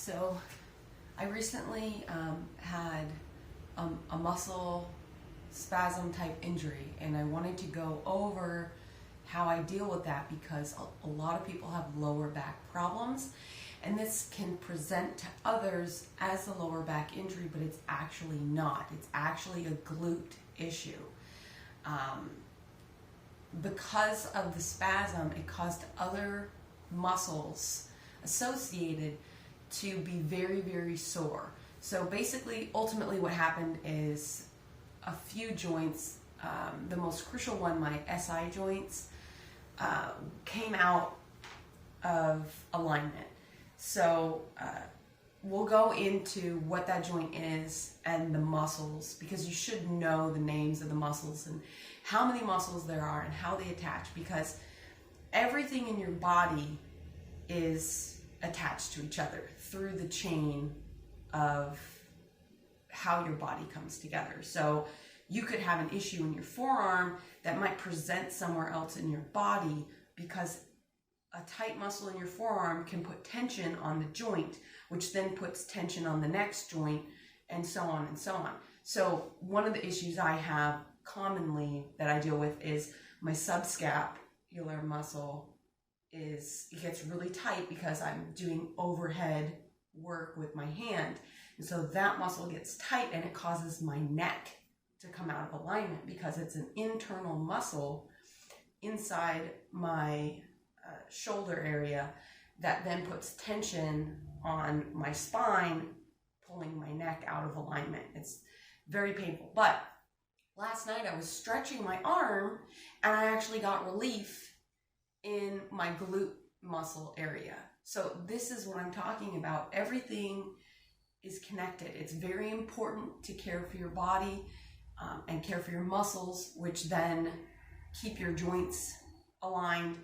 So I recently had a muscle spasm type injury, and I wanted to go over how I deal with that because a lot of people have lower back problems, and this can present to others as a lower back injury, but it's actually not. It's actually a glute issue. Because of the spasm, it caused other muscles associated to be very, very sore. So basically, ultimately what happened is a few joints, the most crucial one, my SI joints, came out of alignment. So we'll go into what that joint is and the muscles, because you should know the names of the muscles and how many muscles there are and how they attach, because everything in your body is attached to each other through the chain of how your body comes together. So you could have an issue in your forearm that might present somewhere else in your body because a tight muscle in your forearm can put tension on the joint, which then puts tension on the next joint, and so on and so on. So one of the issues I have commonly that I deal with is my subscapular muscle it gets really tight because I'm doing overhead work with my hand. And so that muscle gets tight and it causes my neck to come out of alignment because it's an internal muscle inside my shoulder area that then puts tension on my spine, pulling my neck out of alignment. It's very painful. But last night I was stretching my arm and I actually got relief in my glute muscle area. So this is what I'm talking about. Everything is connected. It's very important to care for your body and care for your muscles, which then keep your joints aligned.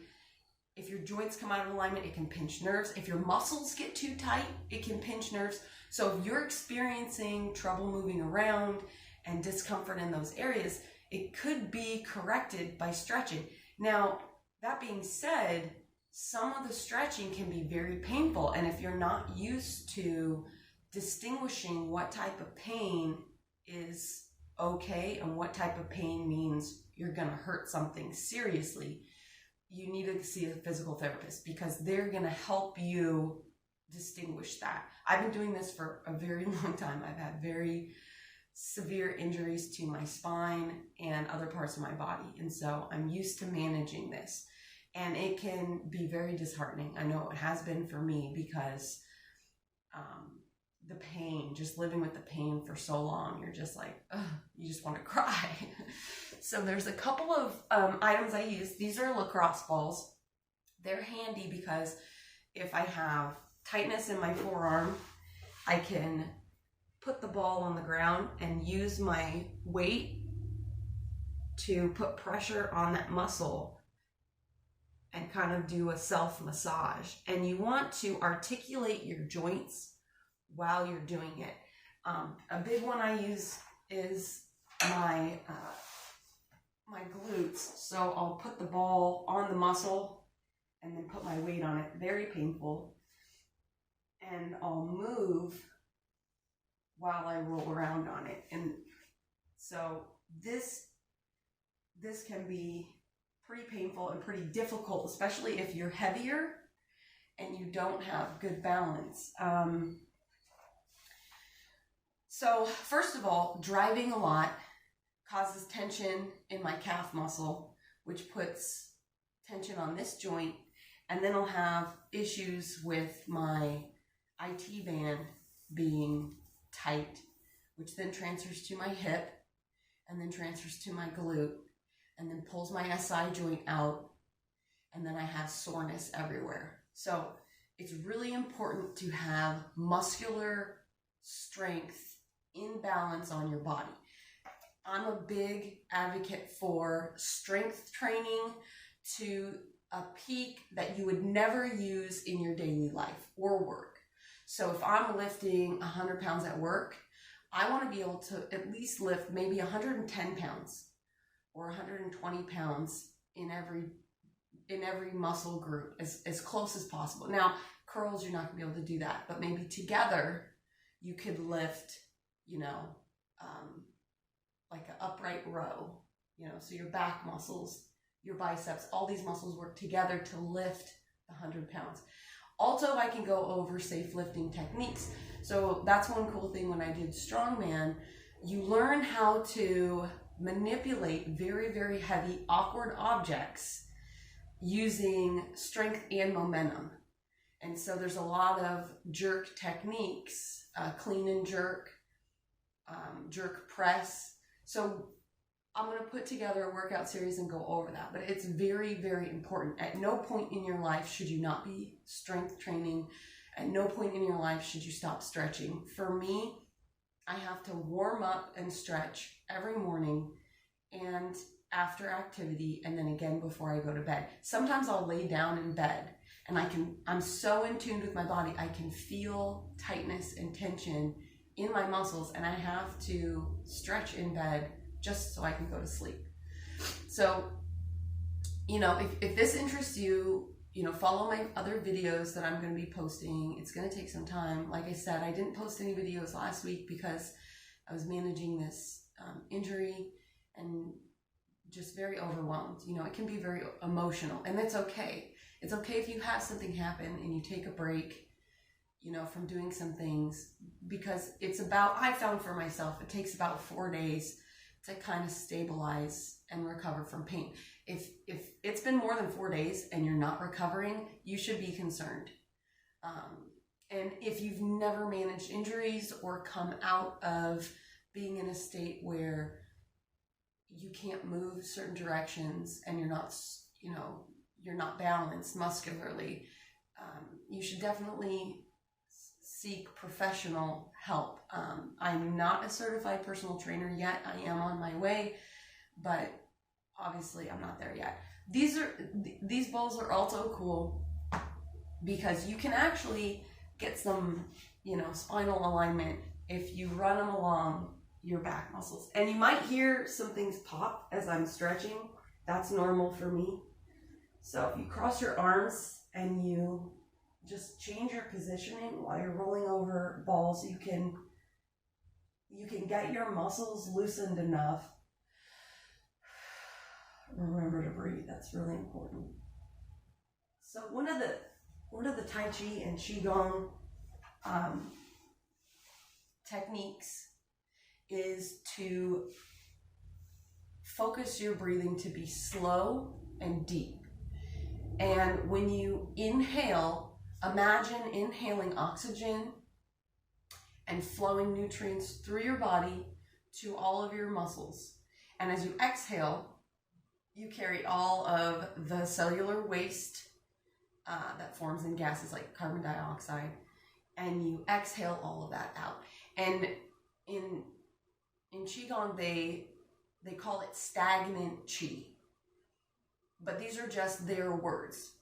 If your joints come out of alignment, it can pinch nerves. If your muscles get too tight, it can pinch nerves. So if you're experiencing trouble moving around and discomfort in those areas, it could be corrected by stretching. Now, that being said, some of the stretching can be very painful, and if you're not used to distinguishing what type of pain is okay and what type of pain means you're going to hurt something seriously, you need to see a physical therapist because they're going to help you distinguish that. I've been doing this for a very long time. I've had very severe injuries to my spine and other parts of my body, and so I'm used to managing this, and it can be very disheartening. I know it has been for me because the pain, just living with the pain for so long, you're just like, ugh, you just want to cry. So there's a couple of items I use. These are lacrosse balls. They're handy because if I have tightness in my forearm, I can put the ball on the ground and use my weight to put pressure on that muscle and kind of do a self-massage. And you want to articulate your joints while you're doing it. A big one I use is my glutes. So I'll put the ball on the muscle and then put my weight on it. Very painful. And I'll move while I roll around on it. And so this can be pretty painful and pretty difficult, especially if you're heavier and you don't have good balance. So first of all, driving a lot causes tension in my calf muscle, which puts tension on this joint. And then I'll have issues with my IT band being tight, which then transfers to my hip and then transfers to my glute and then pulls my SI joint out, and then I have soreness everywhere. So it's really important to have muscular strength in balance on your body. I'm a big advocate for strength training to a peak that you would never use in your daily life or work. So if I'm lifting 100 pounds at work, I want to be able to at least lift maybe 110 pounds or 120 pounds in every muscle group as close as possible. Now, curls, you're not going to be able to do that. But maybe together, you could lift, like an upright row, so your back muscles, your biceps, all these muscles work together to lift the 100 pounds. Also, I can go over safe lifting techniques. So that's one cool thing when I did strongman. You learn how to manipulate very, very heavy, awkward objects using strength and momentum. And so there's a lot of jerk techniques, clean and jerk, jerk press. So I'm going to put together a workout series and go over that, but it's very, very important. At no point in your life should you not be strength training. At no point in your life should you stop stretching. For me, I have to warm up and stretch every morning and after activity, and then again before I go to bed. Sometimes I'll lay down in bed and I'm so in tune with my body, I can feel tightness and tension in my muscles, and I have to stretch in bed just so I can go to sleep. So, if this interests you, follow my other videos that I'm going to be posting. It's going to take some time. Like I said, I didn't post any videos last week because I was managing this injury and just very overwhelmed. It can be very emotional, and that's okay. It's okay if you have something happen and you take a break, from doing some things, because I found for myself, it takes about 4 days to kind of stabilize and recover from pain. If it's been more than 4 days and you're not recovering, you should be concerned. And if you've never managed injuries or come out of being in a state where you can't move certain directions and you're not balanced muscularly, you should definitely seek professional help. I'm not a certified personal trainer yet. I am on my way, but obviously I'm not there yet. These bowls are also cool because you can actually get some, spinal alignment if you run them along your back muscles. And you might hear some things pop as I'm stretching. That's normal for me. So if you cross your arms and you just change your positioning while you're rolling over balls, you can get your muscles loosened enough. Remember to breathe. That's really important. So one of the Tai Chi and Qigong techniques is to focus your breathing to be slow and deep. And when you inhale, imagine inhaling oxygen and flowing nutrients through your body to all of your muscles. And as you exhale, you carry all of the cellular waste that forms in gases like carbon dioxide, and you exhale all of that out. And in Qigong, they call it stagnant Qi. But these are just their words,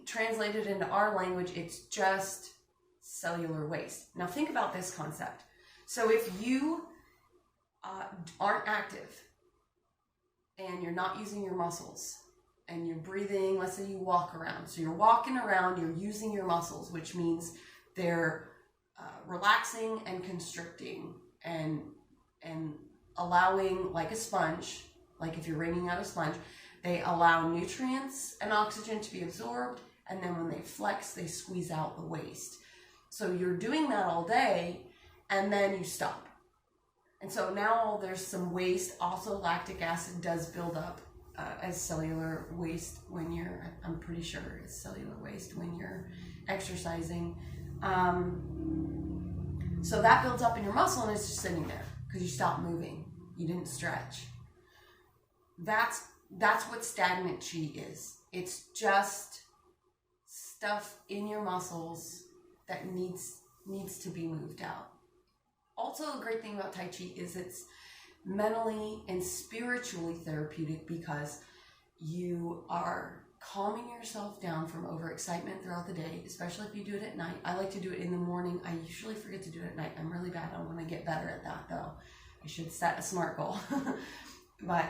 translated into our language, it's just cellular waste. Now think about this concept. So if you aren't active and you're not using your muscles and you're breathing, let's say you walk around. So you're walking around, you're using your muscles, which means they're relaxing and constricting and allowing, like a sponge, like if you're wringing out a sponge, they allow nutrients and oxygen to be absorbed, and then when they flex, they squeeze out the waste. So you're doing that all day, and then you stop. And so now there's some waste. Also, lactic acid does build up as cellular waste when I'm pretty sure it's cellular waste when you're exercising. So that builds up in your muscle, and it's just sitting there because you stopped moving. You didn't stretch. That's what stagnant Qi is. It's just stuff in your muscles that needs to be moved out. Also, a great thing about Tai Chi is it's mentally and spiritually therapeutic because you are calming yourself down from overexcitement throughout the day, especially if you do it at night. I like to do it in the morning. I usually forget to do it at night. I'm really bad. I want to get better at that, though. I should set a SMART goal. But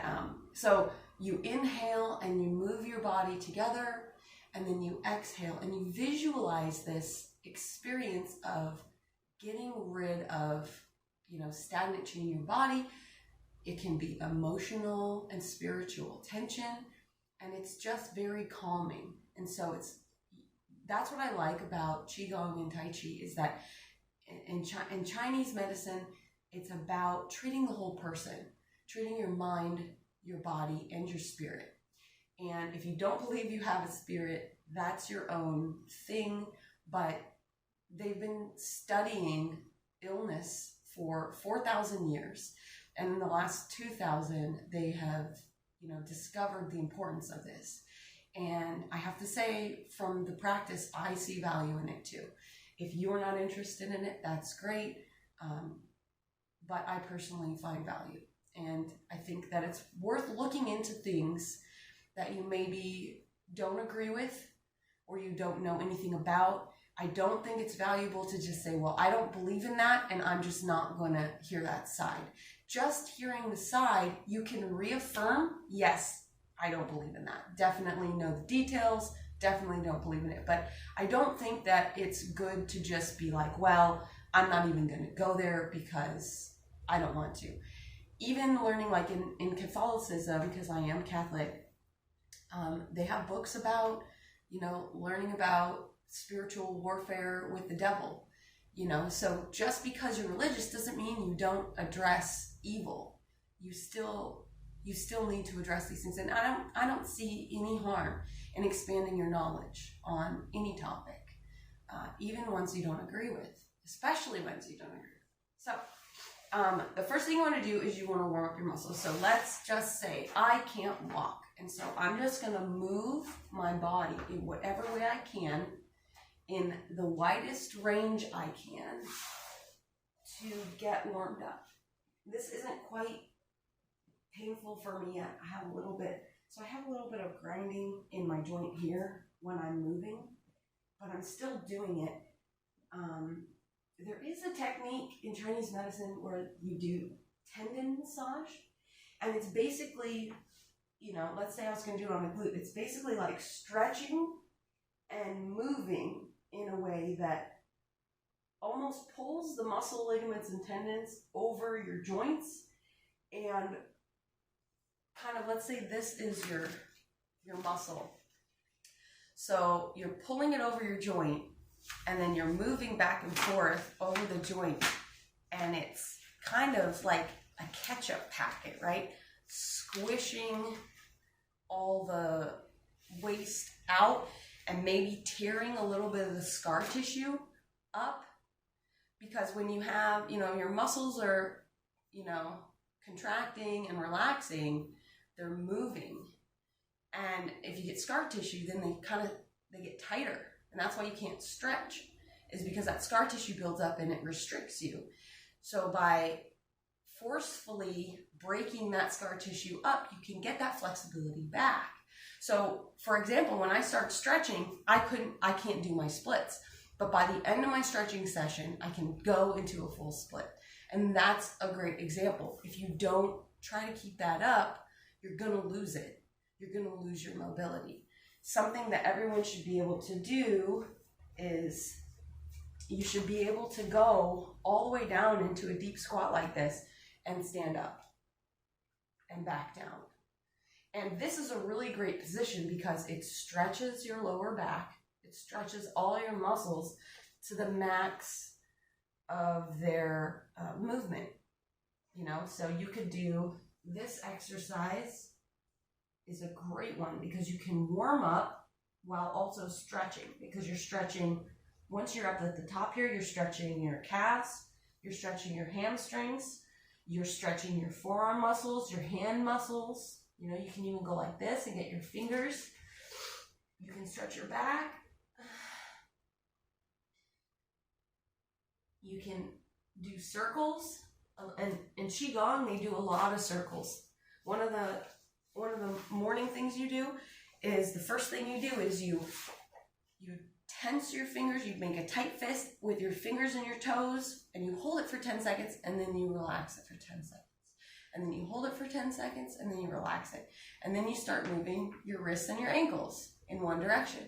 so you inhale and you move your body together, and then you exhale, and you visualize this experience of getting rid of, stagnant chi in your body. It can be emotional and spiritual tension, and it's just very calming. And so that's what I like about Qigong and Tai Chi, is that in Chinese medicine, it's about treating the whole person, treating your mind, your body, and your spirit. And if you don't believe you have a spirit, that's your own thing. But they've been studying illness for 4,000 years. And in the last 2,000, they have, discovered the importance of this. And I have to say, from the practice, I see value in it too. If you're not interested in it, that's great. But I personally find value. And I think that it's worth looking into things that you maybe don't agree with or you don't know anything about. I don't think it's valuable to just say, well, I don't believe in that, and I'm just not going to hear that side. Just hearing the side, you can reaffirm, yes, I don't believe in that. Definitely know the details, definitely don't believe in it. But I don't think that it's good to just be like, well, I'm not even going to go there because I don't want to. Even learning, like in Catholicism, because I am Catholic, they have books about, learning about spiritual warfare with the devil, so just because you're religious doesn't mean you don't address evil. You still need to address these things. And I don't see any harm in expanding your knowledge on any topic, even ones you don't agree with, especially ones you don't agree with. So the first thing you want to do is you want to warm up your muscles. So let's just say I can't walk. And so I'm just going to move my body in whatever way I can, in the widest range I can, to get warmed up. This isn't quite painful for me yet. I have a little bit of grinding in my joint here when I'm moving, but I'm still doing it. There is a technique in Chinese medicine where you do tendon massage, and it's basically, let's say I was going to do it on the glute. It's basically like stretching and moving in a way that almost pulls the muscle, ligaments, and tendons over your joints, and kind of, let's say this is your muscle. So you're pulling it over your joint, and then you're moving back and forth over the joint, and it's kind of like a ketchup packet, right? Squishing all the waste out and maybe tearing a little bit of the scar tissue up, because when you have, your muscles are, contracting and relaxing, they're moving. And if you get scar tissue, then they get tighter. And that's why you can't stretch, is because that scar tissue builds up and it restricts you. So by forcefully breaking that scar tissue up, you can get that flexibility back. So, for example, when I start stretching, I can't do my splits. But by the end of my stretching session, I can go into a full split. And that's a great example. If you don't try to keep that up, you're going to lose it. You're going to lose your mobility. Something that everyone should be able to do is you should be able to go all the way down into a deep squat like this and stand up and back down. And this is a really great position because it stretches your lower back. It stretches all your muscles to the max of their movement. So you could do this exercise. Is a great one because you can warm up while also stretching, because you're stretching, once you're up at the top here, you're stretching your calves, you're stretching your hamstrings, you're stretching your forearm muscles, your hand muscles. You can even go like this and get your fingers. You can stretch your back. You can do circles, and in Qigong they do a lot of circles. One of the morning things you do is, the first thing you do is you tense your fingers. You make a tight fist with your fingers and your toes, and you hold it for 10 seconds, and then you relax it for 10 seconds. And then you hold it for 10 seconds, and then you relax it. And then you start moving your wrists and your ankles in one direction.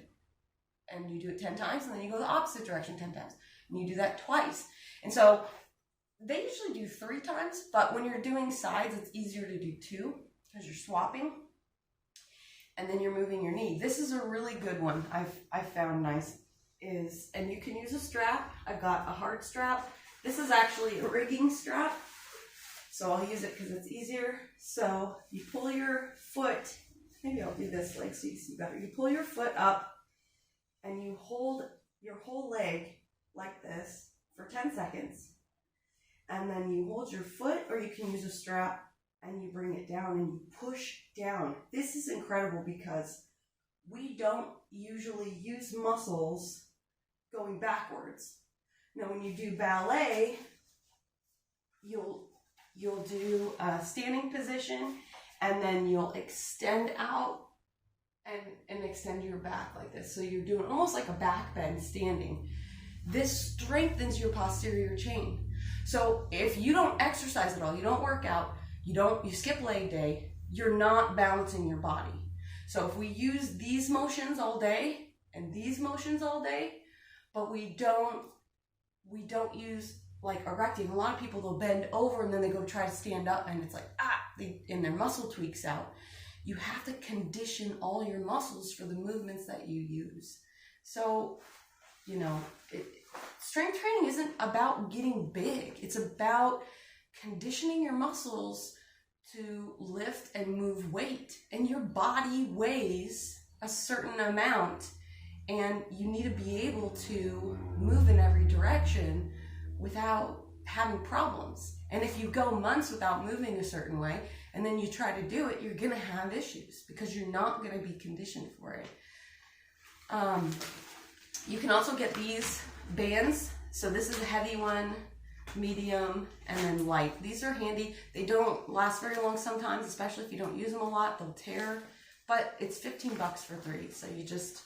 and you do it 10 times, and then you go the opposite direction 10 times, and you do that twice. And so they usually do 3 times, but when you're doing sides, it's easier to do 2 because you're swapping, and then you're moving your knee. This is a really good one I've found nice, and you can use a strap. I've got a hard strap. This is actually a rigging strap, so I'll use it because it's easier. So you pull your foot, maybe I'll do this leg so you see better. You pull your foot up and you hold your whole leg like this for 10 seconds. And then you hold your foot, or you can use a strap, and you bring it down and you push down. This is incredible because we don't usually use muscles going backwards. Now, when you do ballet, you'll do a standing position, and then you'll extend out and extend your back like this. So you're doing almost like a back bend standing. This strengthens your posterior chain. So if you don't exercise at all, you don't work out, you skip leg day, you're not balancing your body. So if we use these motions all day and these motions all day, but we don't use like erecting. A lot of people, they'll bend over and then they go try to stand up, and it's like, and their muscle tweaks out. You have to condition all your muscles for the movements that you use. So, strength training isn't about getting big. It's about conditioning your muscles to lift and move weight. And your body weighs a certain amount, and you need to be able to move in every direction without having problems. And if you go months without moving a certain way, and then you try to do it, you're gonna have issues because you're not gonna be conditioned for it. You can also get these bands. So this is a heavy one, medium, and then light. These are handy. They don't last very long sometimes, especially if you don't use them a lot, they'll tear. But it's $15 for 3, so you just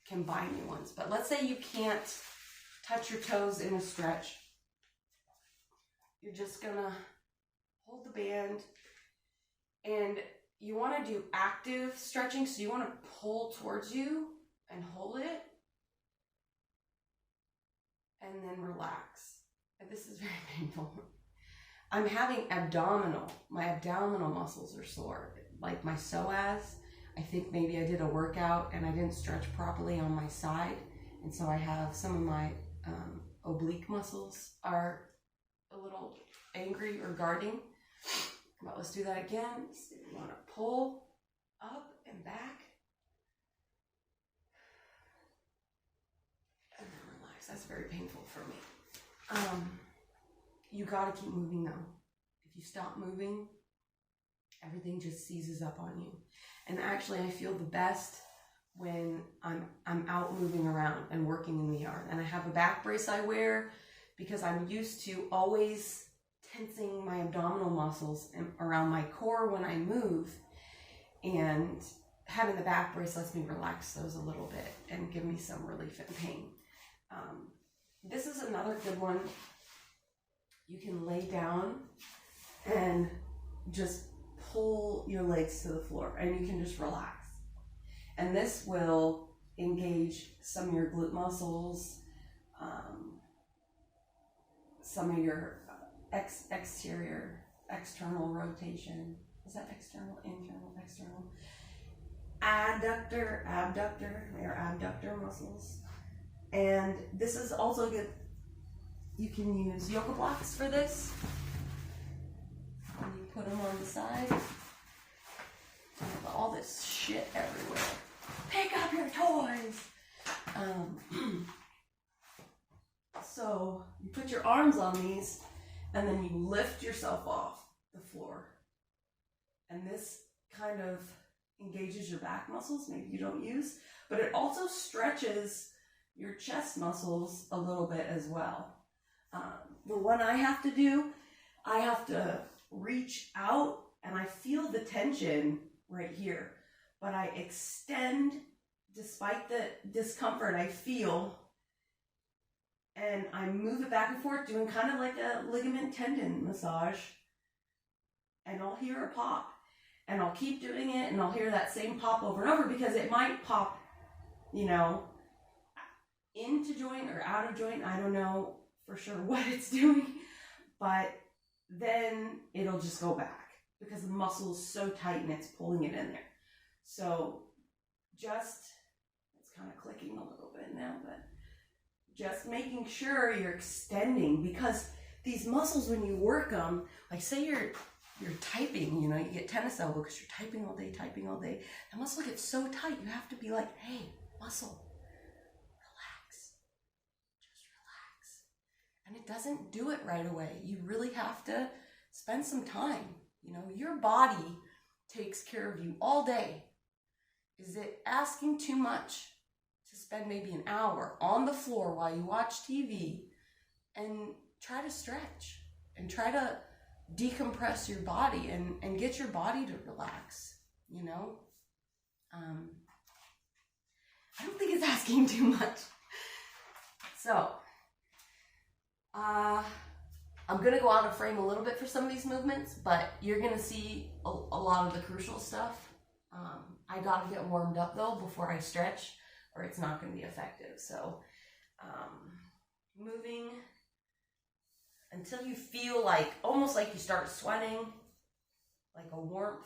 can buy new ones. But let's say you can't touch your toes in a stretch. You're just gonna hold the band, and you wanna do active stretching, so you wanna pull towards you and hold it, and then relax. And this is very painful. I'm having my abdominal muscles are sore, like my psoas. I think maybe I did a workout and I didn't stretch properly on my side, and so I have some of my oblique muscles are a little angry or guarding. But let's do that again. So you want to pull up and back, and then relax. That's very painful for me. You got to keep moving though. If you stop moving, everything just seizes up on you. And actually, I feel the best when I'm out moving around and working in the yard. And I have a back brace I wear because I'm used to always tensing my abdominal muscles around my core when I move. And having the back brace lets me relax those a little bit and give me some relief in pain. This is another good one. You can lay down and just pull your legs to the floor, and you can just relax. And this will engage some of your glute muscles, some of your external rotation. Is that external, internal, external? Adductor, abductor, or abductor muscles. And this is also good. You can use yoga blocks for this. And you put them on the side. All this shit everywhere. Pick up your toys. So you put your arms on these, and then you lift yourself off the floor. And this kind of engages your back muscles, maybe you don't use, but it also stretches your chest muscles a little bit as well. The one I have to do, I have to reach out, and I feel the tension right here, but I extend despite the discomfort I feel, and I move it back and forth, doing kind of like a ligament tendon massage, and I'll hear a pop, and I'll keep doing it, and I'll hear that same pop over and over, because it might pop, into joint or out of joint. I don't know for sure what it's doing, but then it'll just go back because the muscle is so tight and it's pulling it in there. So just, it's kind of clicking a little bit now, but just making sure you're extending, because these muscles, when you work them, like say you're typing, you know, you get tennis elbow because you're typing all day, the muscle gets so tight, you have to be like, hey, muscle, relax, just relax. And it doesn't do it right away. You really have to spend some time. You know, your body takes care of you all day. Is it asking too much to spend maybe an hour on the floor while you watch TV and try to stretch and try to decompress your body and get your body to relax, you know? I don't think it's asking too much. So, I'm going to go out of frame a little bit for some of these movements, but you're going to see a lot of the crucial stuff. I got to get warmed up though before I stretch, or it's not going to be effective. So, moving until you feel like, almost like you start sweating, like a warmth.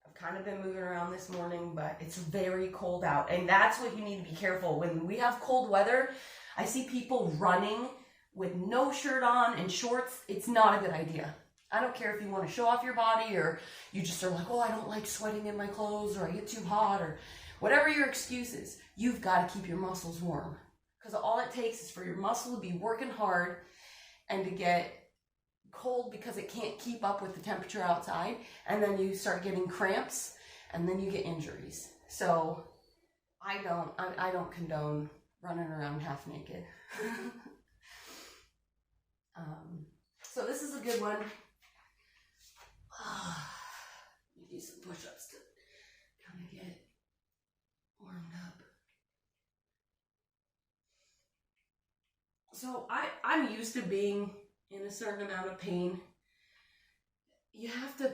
I've kind of been moving around this morning, but it's very cold out. And that's what you need to be careful. When we have cold weather, I see people running with no shirt on and shorts. It's not a good idea. I don't care if you want to show off your body, or you just are like, oh, I don't like sweating in my clothes, or I get too hot, or whatever your excuse is. You've got to keep your muscles warm. Because all it takes is for your muscle to be working hard and to get cold because it can't keep up with the temperature outside. And then you start getting cramps and then you get injuries. So I don't condone running around half naked. So this is a good one. You do some push-ups to kind of get warmed up. So I'm used to being in a certain amount of pain. You have to,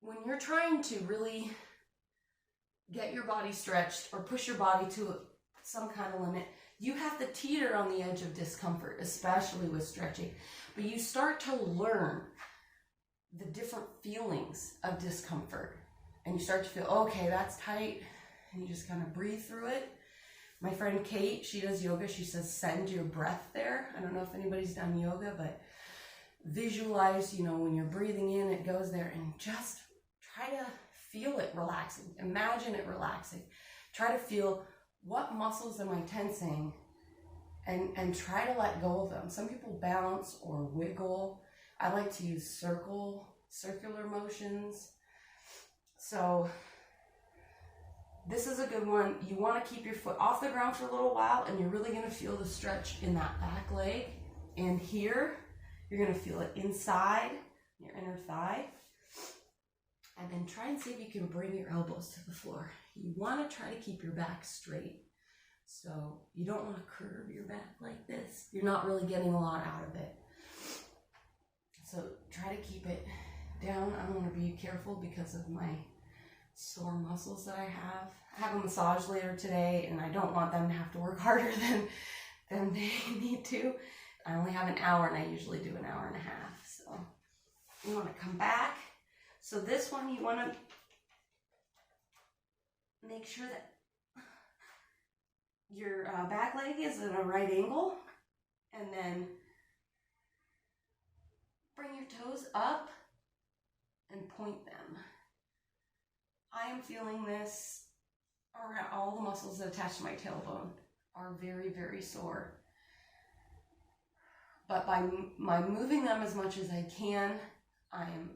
when you're trying to really get your body stretched or push your body to some kind of limit, you have to teeter on the edge of discomfort, especially with stretching. But you start to learn the different feelings of discomfort. And you start to feel, okay, that's tight. And you just kind of breathe through it. My friend Kate, she does yoga. She says, send your breath there. I don't know if anybody's done yoga, but visualize, you know, when you're breathing in, it goes there, and just try to feel it relaxing. Imagine it relaxing. Try to feel, what muscles am I tensing, and try to let go of them. Some people bounce or wiggle. I like to use circular motions. So this is a good one. You want to keep your foot off the ground for a little while, and you're really going to feel the stretch in that back leg. And here, you're going to feel it inside your inner thigh. And then try and see if you can bring your elbows to the floor. You want to try to keep your back straight. So you don't want to curve your back like this. You're not really getting a lot out of it. So try to keep it down. I'm going to be careful because of my sore muscles that I have. I have a massage later today, and I don't want them to have to work harder than they need to. I only have an hour, and I usually do an hour and a half. So you want to come back. So this one, you want to make sure that your back leg is at a right angle, and then bring your toes up and point them. I am feeling this around all the muscles that attach to my tailbone are very, very sore. But by moving them as much as I can, I am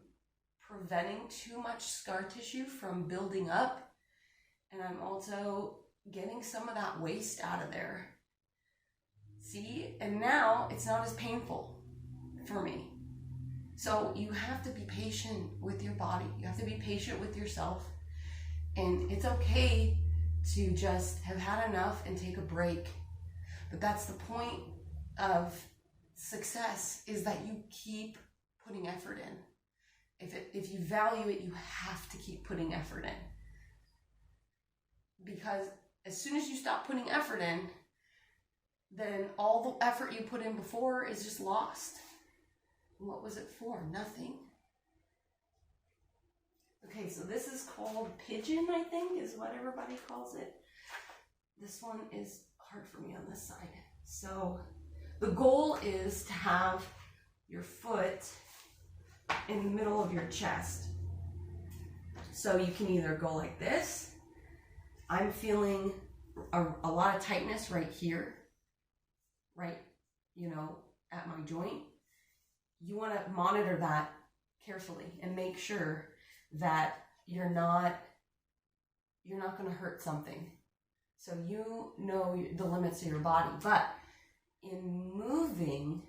preventing too much scar tissue from building up, and I'm also getting some of that waste out of there. See? And now it's not as painful for me. So you have to be patient with your body. You have to be patient with yourself. And it's okay to just have had enough and take a break. But that's the point of success, is that you keep putting effort in. If you value it, you have to keep putting effort in. because as soon as you stop putting effort in, then all the effort you put in before is just lost. What was it for? Nothing. Okay, so this is called pigeon, I think, is what everybody calls it. This one is hard for me on this side. So the goal is to have your foot in the middle of your chest. So you can either go like this. I'm feeling a lot of tightness right here, right, at my joint. You want to monitor that carefully and make sure that you're not going to hurt something. So you know the limits of your body, but in moving,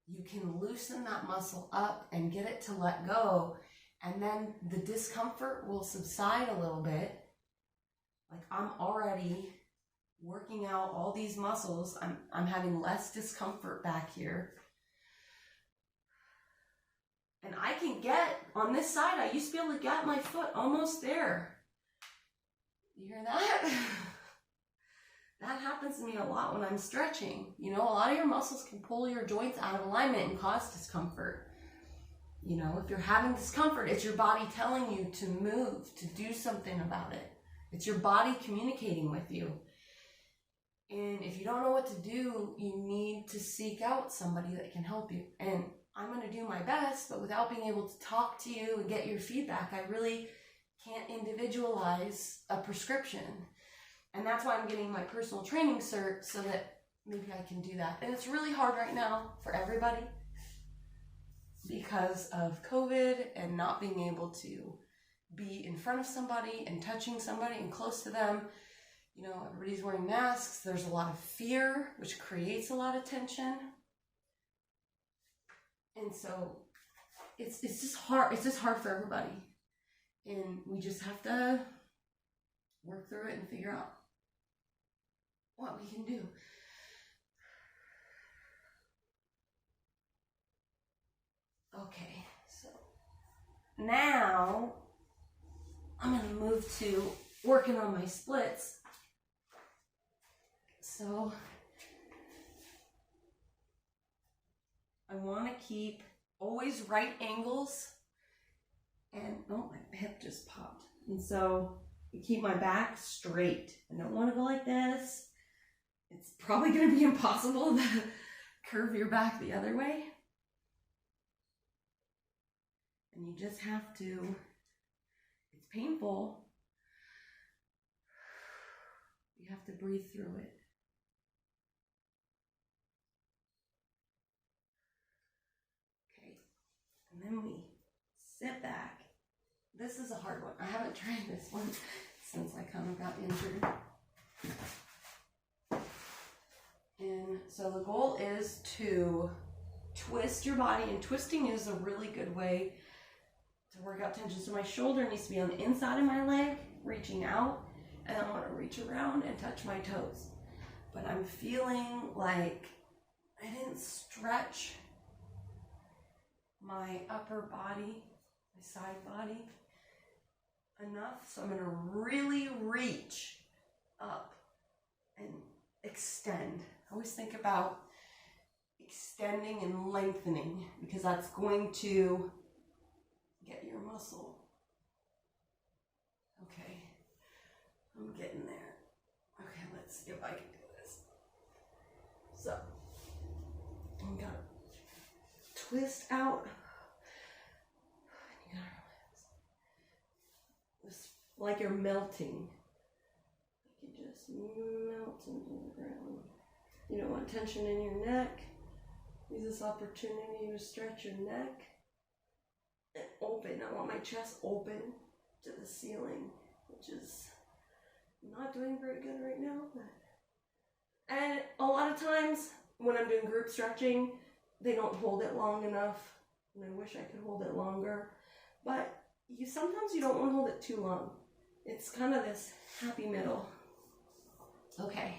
you can loosen that muscle up and get it to let go, and then the discomfort will subside a little bit. Like I'm already working out all these muscles. I'm having less discomfort back here. And I can get, on this side, I used to be able to get my foot almost there. You hear that? That happens to me a lot when I'm stretching. A lot of your muscles can pull your joints out of alignment and cause discomfort. If you're having discomfort, it's your body telling you to move, to do something about it. It's your body communicating with you. And if you don't know what to do, you need to seek out somebody that can help you. And I'm going to do my best, but without being able to talk to you and get your feedback, I really can't individualize a prescription. And that's why I'm getting my personal training cert, so that maybe I can do that. And it's really hard right now for everybody because of COVID and not being able to be in front of somebody and touching somebody and close to them. Everybody's wearing masks. There's a lot of fear, which creates a lot of tension. And so it's just hard. It's just hard for everybody. And we just have to work through it and figure out what we can do. Okay, so now I'm going to move to working on my splits. So I want to keep always right angles, and oh, my hip just popped. And so you keep my back straight. I don't want to go like this. It's probably going to be impossible to curve your back the other way. And you just have to, it's painful. You have to breathe through it. And then we sit back. This is a hard one. I haven't tried this one since I kind of got injured. And so the goal is to twist your body, and twisting is a really good way to work out tension. So my shoulder needs to be on the inside of my leg, reaching out, and I want to reach around and touch my toes. But I'm feeling like I didn't stretch my upper body, my side body enough. So I'm going to really reach up and extend. I always think about extending and lengthening because that's going to get your muscle. Okay, I'm getting there. Okay, let's see if I can do this. So, I'm gonna twist out. You gotta relax. It's like you're melting. You just melt into the ground. You don't want tension in your neck. Use this opportunity to stretch your neck and open. I want my chest open to the ceiling, which is not doing very good right now. And a lot of times when I'm doing group stretching, they don't hold it long enough, and I wish I could hold it longer. But sometimes you don't want to hold it too long. It's kind of this happy middle. Okay,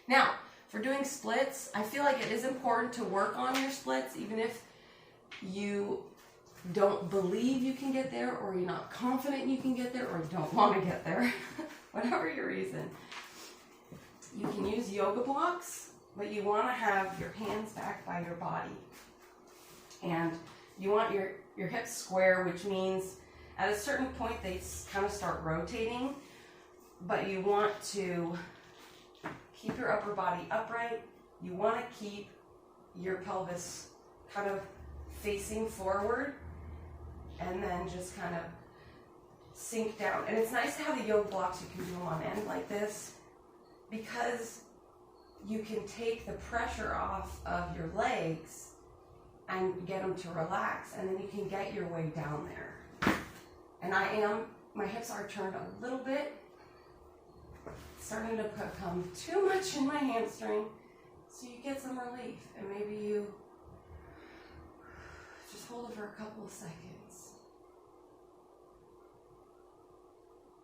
now for doing splits, I feel like it is important to work on your splits, even if you don't believe you can get there, or you're not confident you can get there, or you don't want to get there. whatever your reason. You can use yoga blocks, but you want to have your hands back by your body. And you want your hips square, which means at a certain point they kind of start rotating, but you want to keep your upper body upright. You want to keep your pelvis kind of facing forward, and then just kind of sink down. And it's nice to have the yoga blocks. You can do them on end like this, because you can take the pressure off of your legs and get them to relax, and then you can get your way down there. And my hips are turned a little bit, starting to become too much in my hamstring, so you get some relief, and maybe you just hold it for a couple of seconds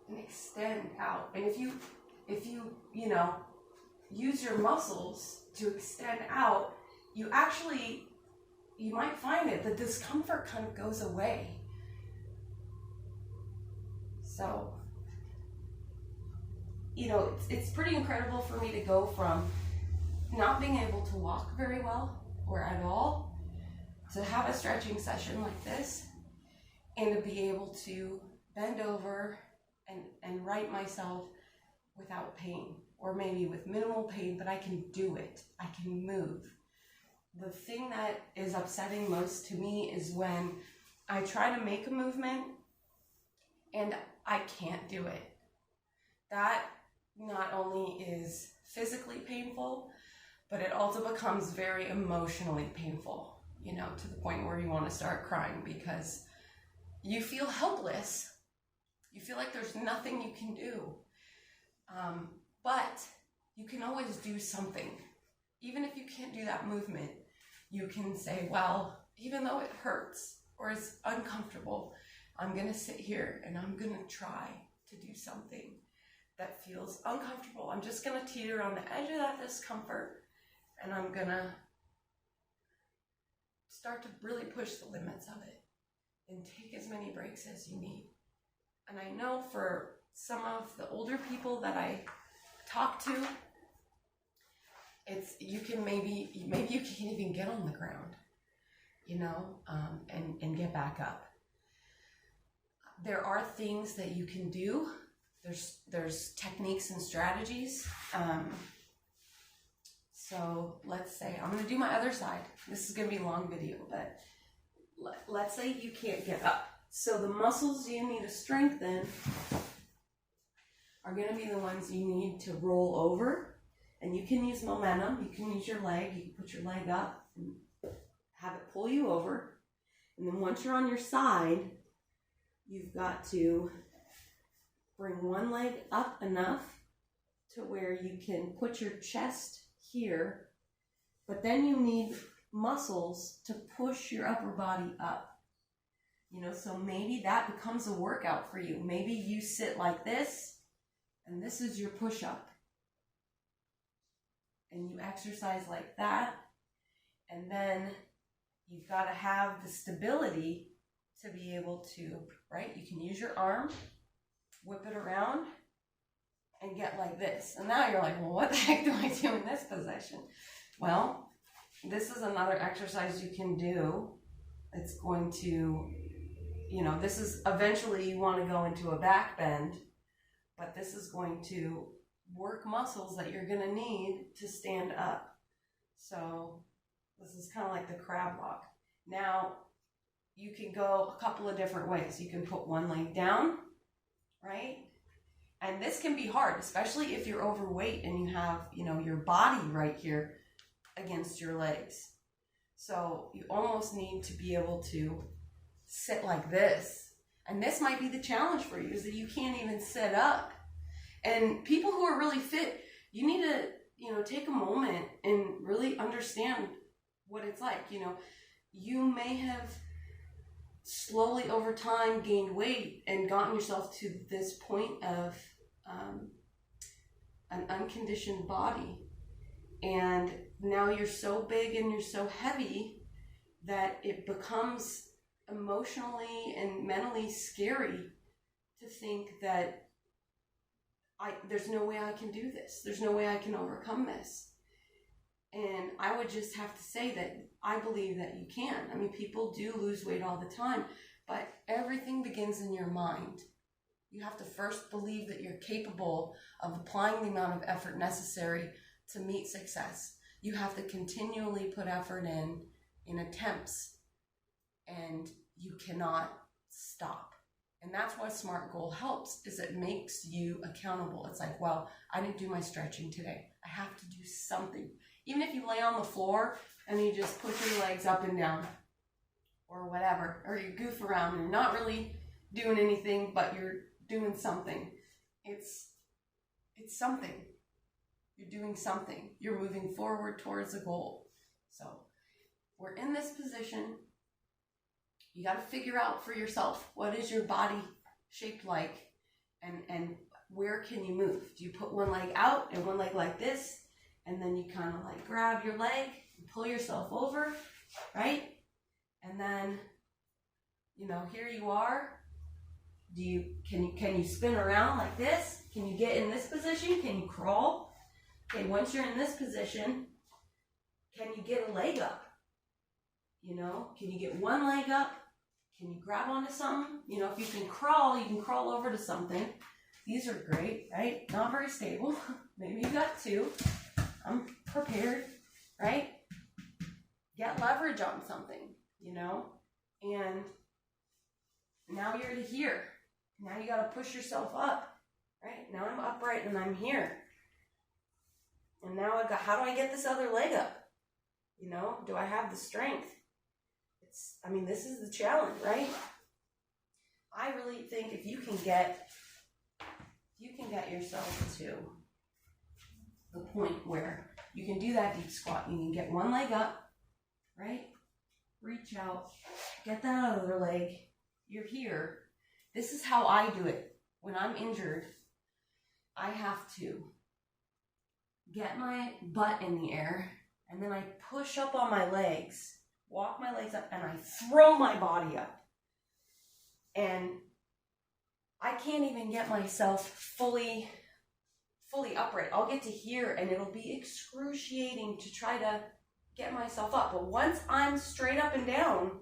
and extend out. And if you use your muscles to extend out, you might find the discomfort kind of goes away. So, it's pretty incredible for me to go from not being able to walk very well or at all to have a stretching session like this, and to be able to bend over and right myself without pain, or maybe with minimal pain, but I can do it. I can move. The thing that is upsetting most to me is when I try to make a movement and I can't do it. That not only is physically painful, but it also becomes very emotionally painful, to the point where you want to start crying, because you feel helpless. You feel like there's nothing you can do. But you can always do something. Even if you can't do that movement, you can say, well, even though it hurts or is uncomfortable, I'm going to sit here and I'm going to try to do something that feels uncomfortable. I'm just going to teeter on the edge of that discomfort, and I'm going to start to really push the limits of it and take as many breaks as you need. And I know for some of the older people that I talk to, you can maybe you can't even get on the ground, and get back up. There are things that you can do. There's techniques and strategies. So let's say I'm going to do my other side. This is going to be a long video, but let's say you can't get up. So the muscles you need to strengthen are going to be the ones you need to roll over. And you can use momentum. You can use your leg. You can put your leg up and have it pull you over. And then once you're on your side, you've got to bring one leg up enough to where you can put your chest here. But then you need muscles to push your upper body up. So maybe that becomes a workout for you. Maybe you sit like this, and this is your push-up. And you exercise like that, and then you've got to have the stability to be able to, right? You can use your arm, whip it around, and get like this. And now you're like, well, what the heck do I do in this position? Well, this is another exercise you can do. It's going to, this is eventually you want to go into a back bend, but this is going to work muscles that you're going to need to stand up. So this is kind of like the crab walk. Now you can go a couple of different ways. You can put one leg down, right? And this can be hard, especially if you're overweight and you have, your body right here against your legs. So you almost need to be able to sit like this. And this might be the challenge for you, is that you can't even sit up. And people who are really fit, you need to, take a moment and really understand what it's like. You may have slowly over time gained weight and gotten yourself to this point of an unconditioned body. And now you're so big and you're so heavy that it becomes emotionally and mentally scary to think that there's no way I can do this. There's no way I can overcome this. And I would just have to say that I believe that you can. I mean, people do lose weight all the time, but everything begins in your mind. You have to first believe that you're capable of applying the amount of effort necessary to meet success. You have to continually put effort in attempts, and you cannot stop. And that's why SMART goal helps, is it makes you accountable. It's like, well, I didn't do my stretching today. I have to do something. Even if you lay on the floor and you just push your legs up and down or whatever, or you goof around and you're not really doing anything, but you're doing something. It's something. You're doing something. You're moving forward towards a goal. So we're in this position. You got to figure out for yourself, what is your body shaped like, and where can you move? Do you put one leg out and one leg like this, and then you kind of like grab your leg and pull yourself over, right? And then, here you are. Can you spin around like this? Can you get in this position? Can you crawl? Okay, once you're in this position, can you get a leg up? Can you get one leg up? Can you grab onto something? If you can crawl over to something. These are great, right? Not very stable. Maybe you got two. I'm prepared, right? Get leverage on something, and now you're to here. Now you got to push yourself up, right? Now I'm upright and I'm here. And now how do I get this other leg up? Do I have the strength? This is the challenge, right? I really think if you can get yourself to the point where you can do that deep squat, you can get one leg up, right? Reach out, get that other leg. You're here. This is how I do it. When I'm injured, I have to get my butt in the air, and then I push up on my legs, walk my legs up, and I throw my body up. And I can't even get myself fully upright. I'll get to here, and it'll be excruciating to try to get myself up. But once I'm straight up and down,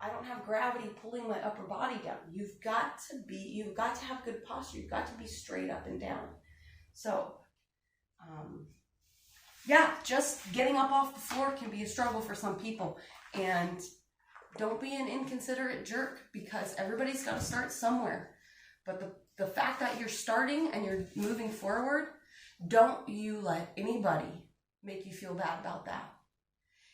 I don't have gravity pulling my upper body down. You've got to have good posture. You've got to be straight up and down. So, just getting up off the floor can be a struggle for some people. And don't be an inconsiderate jerk, because everybody's got to start somewhere. But the fact that you're starting and you're moving forward, don't you let anybody make you feel bad about that.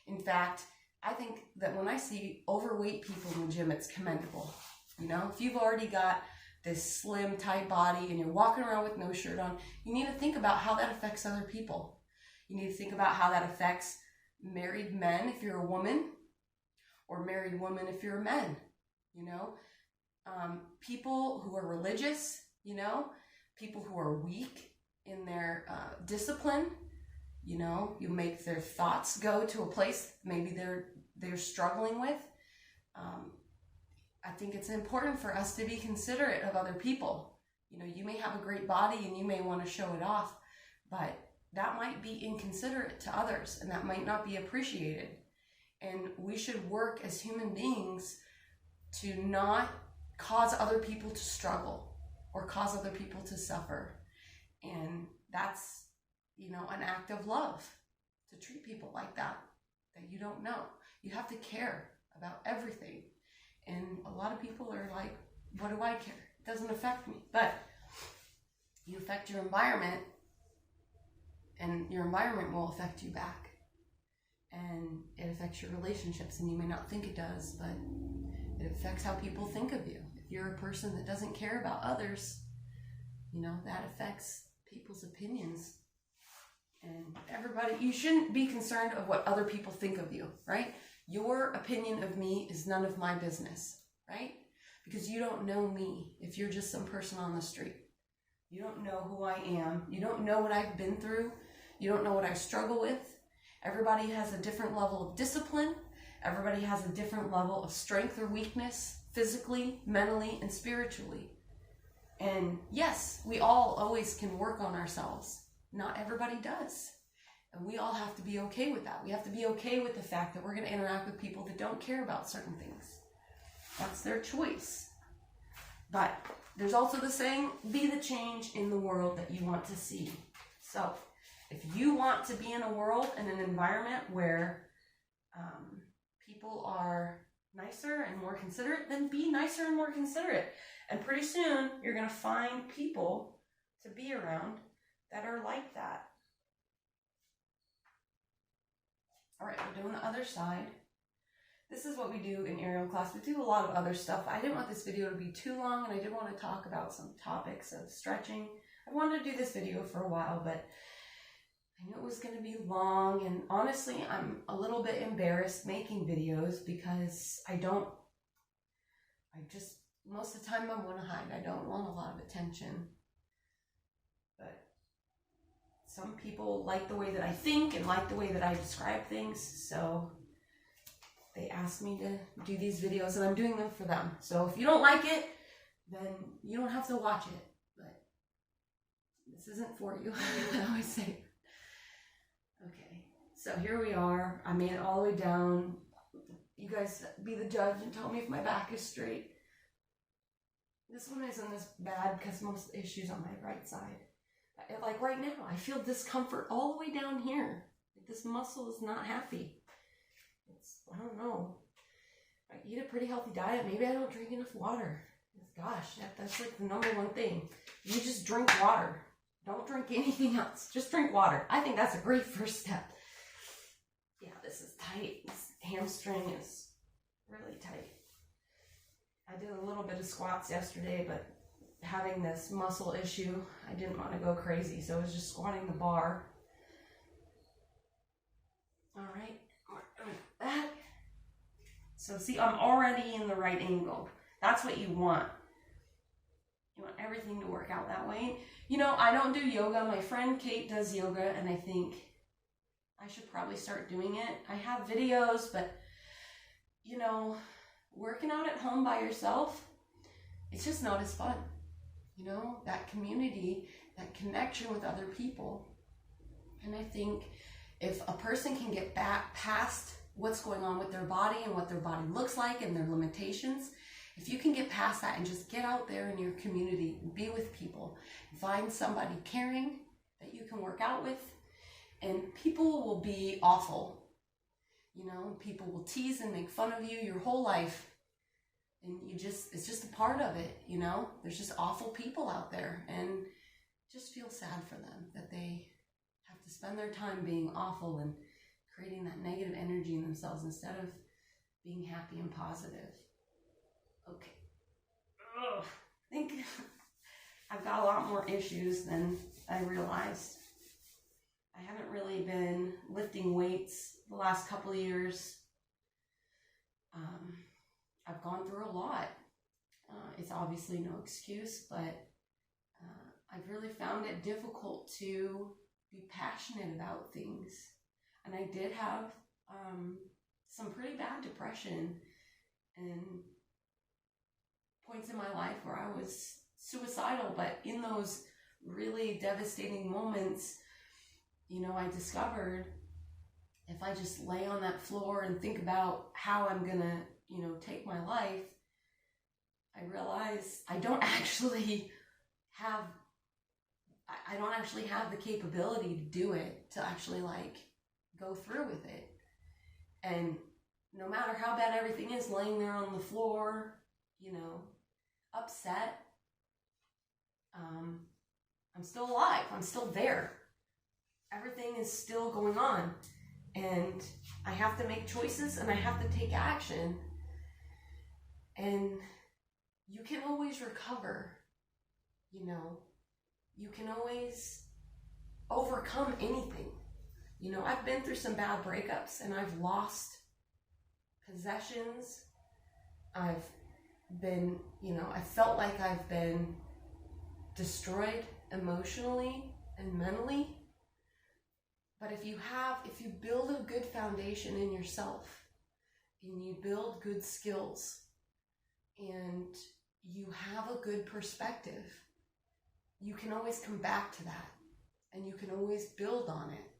In fact, I think that when I see overweight people in the gym, it's commendable. If you've already got this slim, tight body and you're walking around with no shirt on, you need to think about how that affects other people. You need to think about how that affects married men if you're a woman, or married women if you're a man. People who are religious, people who are weak in their discipline. You make their thoughts go to a place maybe they're struggling with. I think it's important for us to be considerate of other people. You may have a great body and you may want to show it off, but that might be inconsiderate to others, and that might not be appreciated. And we should work as human beings to not cause other people to struggle or cause other people to suffer. And that's, an act of love to treat people like that you don't know. You have to care about everything. And a lot of people are like, what do I care? It doesn't affect me. But you affect your environment, and your environment will affect you back. And it affects your relationships, and you may not think it does, but it affects how people think of you. If you're a person that doesn't care about others, that affects people's opinions. And you shouldn't be concerned of what other people think of you, right? Your opinion of me is none of my business, right? Because you don't know me if you're just some person on the street. You don't know who I am. You don't know what I've been through. You don't know what I struggle with. Everybody has a different level of discipline. Everybody has a different level of strength or weakness, physically, mentally, and spiritually. And yes, we all always can work on ourselves. Not everybody does. And we all have to be okay with that. We have to be okay with the fact that we're going to interact with people that don't care about certain things. That's their choice. But there's also the saying, be the change in the world that you want to see. So if you want to be in a world and an environment where people are nicer and more considerate, then be nicer and more considerate. And pretty soon, you're going to find people to be around that are like that. All right, we're doing the other side. This is what we do in aerial class. We do a lot of other stuff. I didn't want this video to be too long, and I did want to talk about some topics of stretching. I wanted to do this video for a while, but I knew it was going to be long, and honestly, I'm a little bit embarrassed making videos because most of the time I want to hide. I don't want a lot of attention. But some people like the way that I think and like the way that I describe things, so they asked me to do these videos, and I'm doing them for them. So if you don't like it, then you don't have to watch it. But this isn't for you. I always say. Okay, so here we are. I made it all the way down. You guys be the judge and tell me if my back is straight. This one isn't as bad because most issues on my right side. Like right now, I feel discomfort all the way down here. This muscle is not happy. I don't know. I eat a pretty healthy diet. Maybe I don't drink enough water. Gosh, that's like the number one thing. You just drink water. Don't drink anything else. Just drink water. I think that's a great first step. Yeah, this is tight. This hamstring is really tight. I did a little bit of squats yesterday, but having this muscle issue, I didn't want to go crazy, so I was just squatting the bar. All right, back. So see, I'm already in the right angle. That's what you want. You want everything to work out that way. You know, I don't do yoga. My friend Kate does yoga, and I think I should probably start doing it. I have videos, but, you know, working out at home by yourself, it's just not as fun. You know, that community, that connection with other people. And I think if a person can get back past what's going on with their body and what their body looks like and their limitations, if you can get past that and just get out there in your community, be with people, find somebody caring that you can work out with, and people will be awful. You know, people will tease and make fun of you your whole life. And it's just a part of it, you know? There's just awful people out there, and just feel sad for them that they have to spend their time being awful and creating that negative energy in themselves instead of being happy and positive. Okay. Ugh. I think I've got a lot more issues than I realized. I haven't really been lifting weights the last couple of years. I've gone through a lot. It's obviously no excuse, but I've really found it difficult to be passionate about things. And I did have some pretty bad depression and points in my life where I was suicidal, but in those really devastating moments, you know, I discovered if I just lay on that floor and think about how I'm gonna, you know, take my life, I realize I don't actually have the capability to do it, to actually like go through with it. And no matter how bad everything is, laying there on the floor, you know, upset, I'm still alive. I'm still there. Everything is still going on. And I have to make choices and I have to take action. And you can always recover, you know. You can always overcome anything. You know, I've been through some bad breakups and I've lost possessions. I've been, you know, I felt like I've been destroyed emotionally and mentally. But if you build a good foundation in yourself and you build good skills and you have a good perspective, you can always come back to that, and you can always build on it.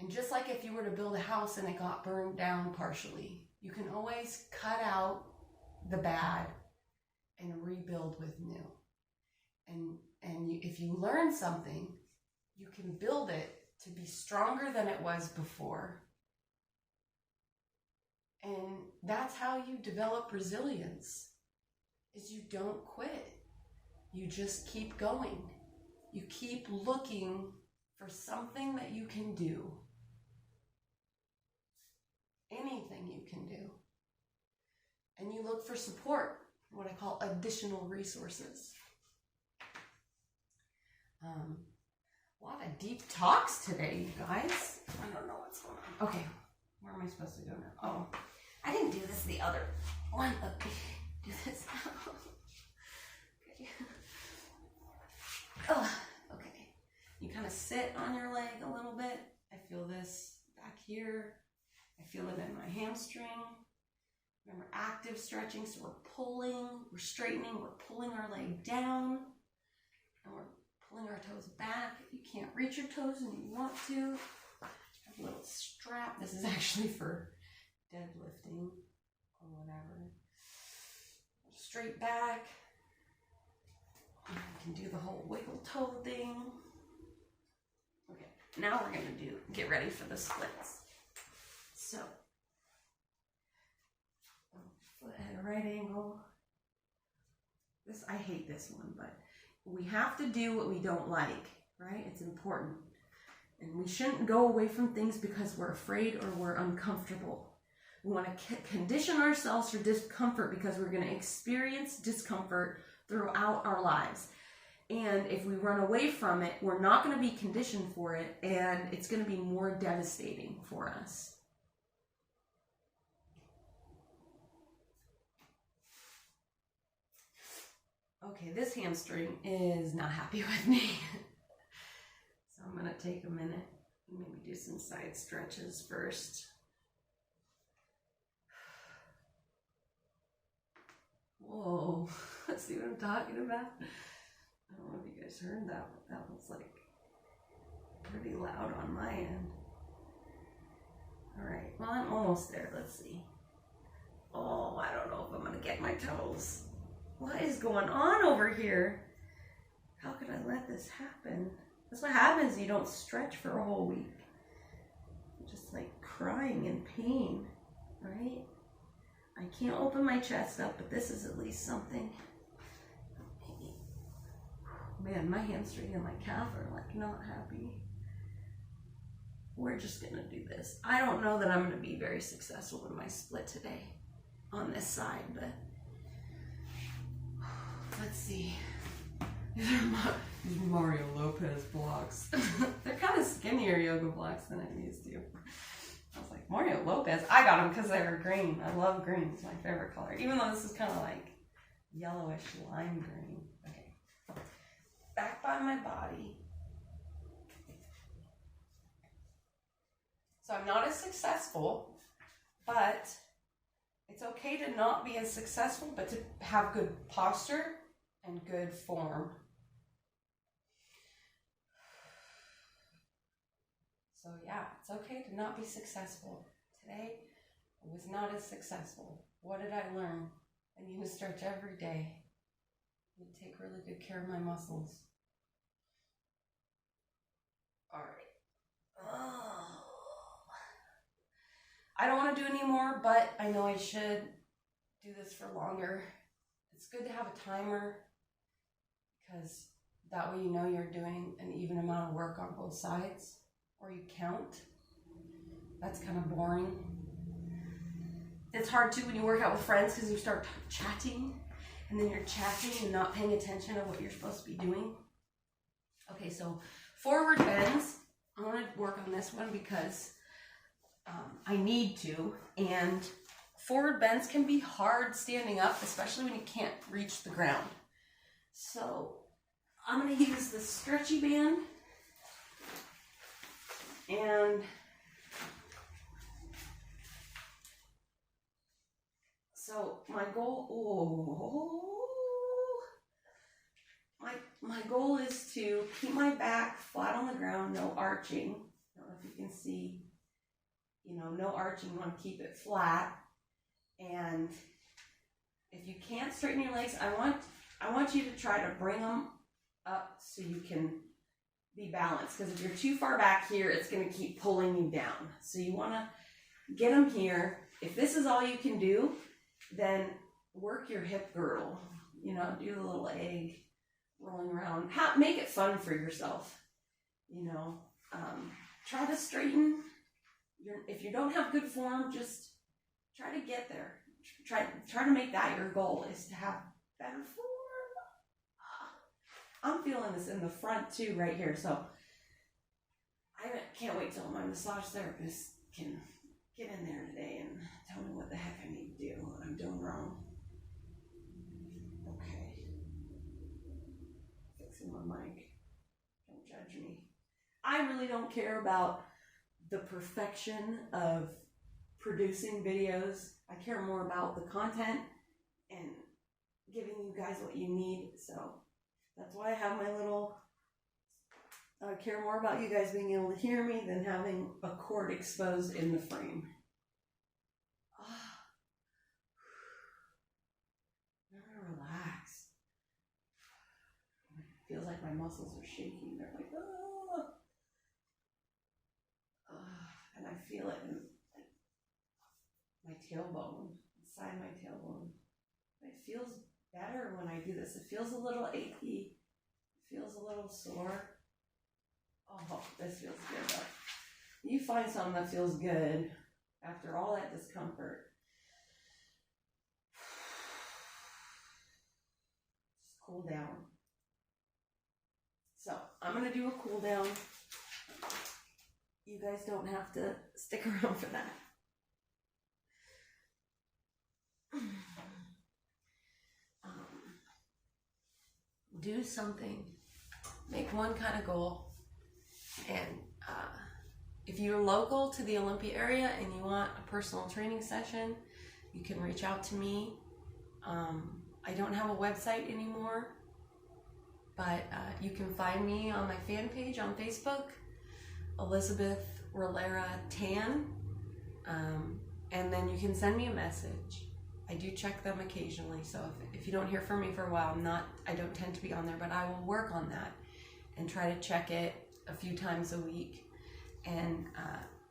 And just like if you were to build a house and it got burned down partially, you can always cut out the bad and rebuild with new. If you learn something, you can build it to be stronger than it was before. And that's how you develop resilience, is you don't quit. You just keep going. You keep looking for something that you can do. Anything you can do. And you look for support, what I call additional resources. A lot of deep talks today, you guys. I don't know what's going on. Okay, where am I supposed to go now? Oh, I didn't do this the other one. Okay, do this. Okay. Oh, okay. You kind of sit on your leg a little bit. I feel this back here. I feel it in my hamstring. Remember, active stretching, so we're pulling, we're straightening, we're pulling our leg down, and we're pulling our toes back. If you can't reach your toes and you want to, have a little strap. This is actually for deadlifting or whatever. Straight back. You can do the whole wiggle toe thing. Okay, now we're going to get ready for the splits. So, foot at a right angle. I hate this one, but we have to do what we don't like, right? It's important. And we shouldn't go away from things because we're afraid or we're uncomfortable. We want to condition ourselves for discomfort because we're going to experience discomfort throughout our lives. And if we run away from it, we're not going to be conditioned for it, and it's going to be more devastating for us. Okay, this hamstring is not happy with me. So I'm going to take a minute and maybe do some side stretches first. Whoa, see what I'm talking about? I don't know if you guys heard that, but that was like pretty loud on my end. All right, well, I'm almost there. Let's see. Oh, I don't know if I'm going to get my toes. What is going on over here? How could I let this happen? That's what happens. You don't stretch for a whole week. You're just like crying in pain, right? I can't open my chest up, but this is at least something. Man, my hamstring and my calf are like not happy. We're just gonna do this. I don't know that I'm gonna be very successful in my split today on this side, but let's see. These are Mario Lopez blocks. They're kind of skinnier yoga blocks than I'm used to. I was like, Mario Lopez? I got them because they were green. I love green. It's my favorite color. Even though this is kind of like yellowish lime green. Okay. Back by my body. So I'm not as successful, but it's okay to not be as successful, but to have good posture and good form. So yeah, it's okay to not be successful. Today, I was not as successful. What did I learn? I need to stretch every day. I need to take really good care of my muscles. All right. Oh. I don't want to do any more, but I know I should do this for longer. It's good to have a timer because that way you know you're doing an even amount of work on both sides. Or you count. That's kind of boring. It's hard too when you work out with friends because you start chatting and then you're chatting and not paying attention to what you're supposed to be doing. Okay, so forward bends. I want to work on this one because I need to. And forward bends can be hard standing up, especially when you can't reach the ground. So I'm going to use the stretchy band. And so my goal, my goal is to keep my back flat on the ground, no arching. I don't know if you can see, you know, no arching. You want to keep it flat. And if you can't straighten your legs, I want you to try to bring them up so you can be balanced. Because if you're too far back here, it's going to keep pulling you down. So you want to get them here. If this is all you can do, then work your hip girdle. You know, do the little egg rolling around. Make it fun for yourself. You know, try to straighten. If you don't have good form, just try to get there. Try to make that your goal, is to have better form. I'm feeling this in the front too, right here. So I can't wait till my massage therapist can get in there today and tell me what the heck I need to do, what I'm doing wrong. Okay. Fixing my mic. Don't judge me. I really don't care about the perfection of producing videos. I care more about the content and giving you guys what you need. So that's why I have my little, I care more about you guys being able to hear me than having a cord exposed in the frame. I'm gonna relax. It feels like my muscles are shaking. They're like, oh. And I feel it in my tailbone, inside my tailbone. It feels better when I do this. It feels a little achy. It feels a little sore. Oh, this feels good though. You find something that feels good after all that discomfort. Just cool down. So I'm going to do a cool down. You guys don't have to stick around for that. Do something. Make one kind of goal. And if you're local to the Olympia area and you want a personal training session, you can reach out to me. I don't have a website anymore, but you can find me on my fan page on Facebook, Elizabeth Rolera Tan, and then you can send me a message. I do check them occasionally, so if you don't hear from me for a while, I don't tend to be on there, but I will work on that and try to check it a few times a week. And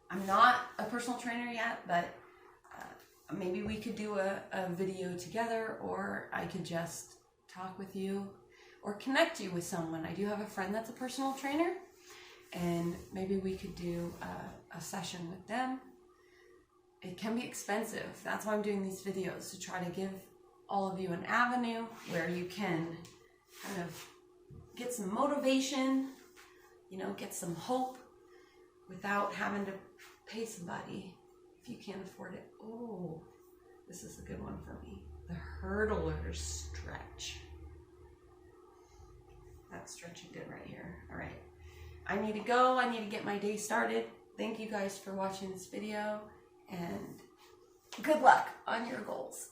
I'm not a personal trainer yet, but maybe we could do a video together, or I could just talk with you or connect you with someone. I do have a friend that's a personal trainer, and maybe we could do a session with them. It can be expensive. That's why I'm doing these videos, to try to give all of you an avenue where you can kind of get some motivation, you know, get some hope without having to pay somebody if you can't afford it. Oh, this is a good one for me. The hurdler stretch. That's stretching good right here. all right. I need to go. I need to get my day started. Thank you guys for watching this video, and good luck on your goals.